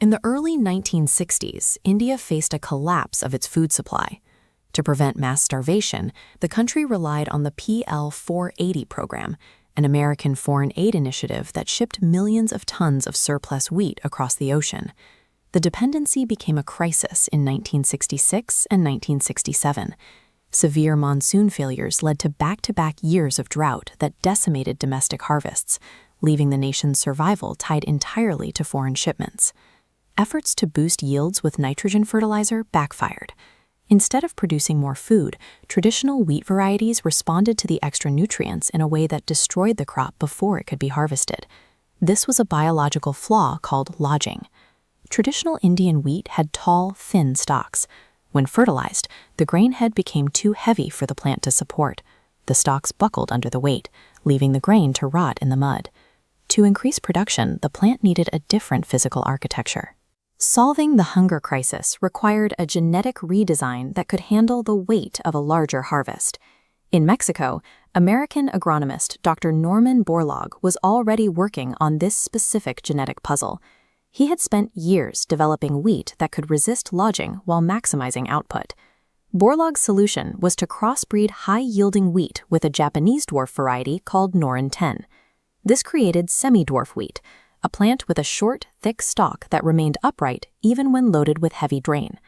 In the early 1960s, India faced a collapse of its food supply. To prevent mass starvation, the country relied on the PL 480 program, an American foreign aid initiative that shipped millions of tons of surplus wheat across the ocean. The dependency became a crisis in 1966 and 1967. Severe monsoon failures led to back-to-back years of drought that decimated domestic harvests, leaving the nation's survival tied entirely to foreign shipments. Efforts to boost yields with nitrogen fertilizer backfired. Instead of producing more food, traditional wheat varieties responded to the extra nutrients in a way that destroyed the crop before it could be harvested. This was a biological flaw called lodging. Traditional Indian wheat had tall, thin stalks. When fertilized, the grain head became too heavy for the plant to support. The stalks buckled under the weight, leaving the grain to rot in the mud. To increase production, the plant needed a different physical architecture. Solving the hunger crisis required a genetic redesign that could handle the weight of a larger harvest. In Mexico, American agronomist Dr. Norman Borlaug was already working on this specific genetic puzzle. He had spent years developing wheat that could resist lodging while maximizing output. Borlaug's solution was to crossbreed high-yielding wheat with a Japanese dwarf variety called Norman 10. This created semi-dwarf wheat, a plant with a short, thick stalk that remained upright even when loaded with heavy grain.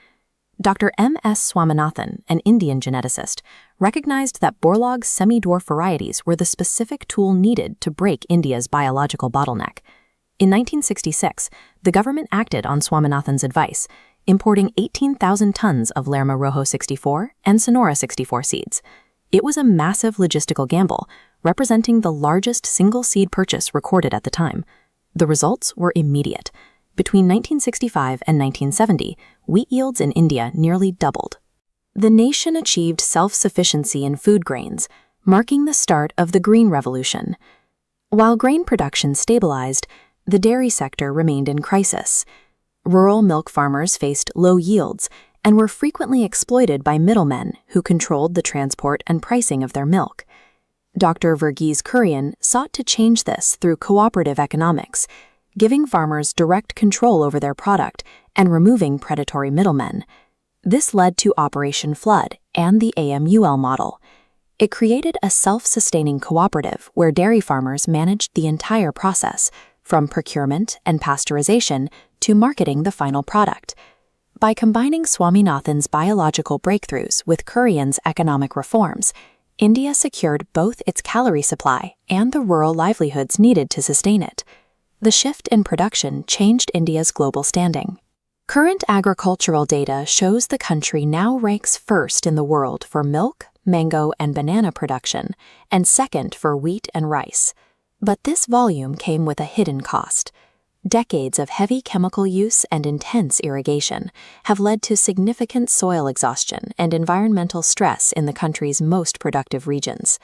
Dr. M.S. Swaminathan, an Indian geneticist, recognized that Borlaug's semi-dwarf varieties were the specific tool needed to break India's biological bottleneck. In 1966, the government acted on Swaminathan's advice, importing 18,000 tons of Lerma Rojo 64 and Sonora 64 seeds. It was a massive logistical gamble, representing the largest single-seed purchase recorded at the time. The results were immediate. Between 1965 and 1970, wheat yields in India nearly doubled. The nation achieved self-sufficiency in food grains, marking the start of the Green Revolution. While grain production stabilized, the dairy sector remained in crisis. Rural milk farmers faced low yields and were frequently exploited by middlemen who controlled the transport and pricing of their milk. Dr. Verghese Kurian sought to change this through cooperative economics, giving farmers direct control over their product and removing predatory middlemen. This led to Operation Flood and the AMUL model. It created a self-sustaining cooperative where dairy farmers managed the entire process, from procurement and pasteurization to marketing the final product. By combining Swaminathan's biological breakthroughs with Kurian's economic reforms, India secured both its calorie supply and the rural livelihoods needed to sustain it. The shift in production changed India's global standing. Current agricultural data shows the country now ranks first in the world for milk, mango, and banana production, and second for wheat and rice. But this volume came with a hidden cost. Decades of heavy chemical use and intense irrigation have led to significant soil exhaustion and environmental stress in the country's most productive regions.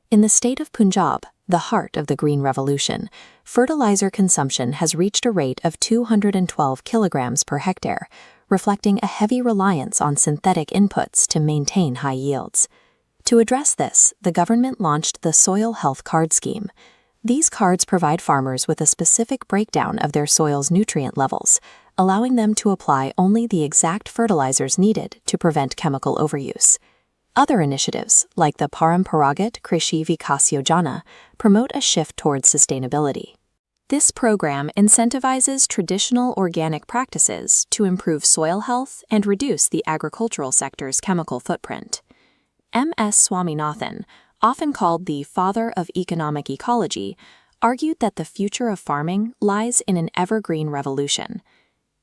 In the state of Punjab, the heart of the Green Revolution, fertilizer consumption has reached a rate of 212 kilograms per hectare, reflecting a heavy reliance on synthetic inputs to maintain high yields. To address this, the government launched the Soil Health Card Scheme. These cards provide farmers with a specific breakdown of their soil's nutrient levels, allowing them to apply only the exact fertilizers needed to prevent chemical overuse. Other initiatives, like the Paramparagat Krishi Vikas Yojana, promote a shift towards sustainability. This program incentivizes traditional organic practices to improve soil health and reduce the agricultural sector's chemical footprint. M.S. Swaminathan, often called the father of economic ecology, argued that the future of farming lies in an evergreen revolution.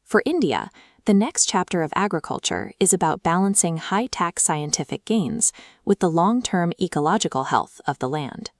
For India, the next chapter of agriculture is about balancing high-tech scientific gains with the long-term ecological health of the land.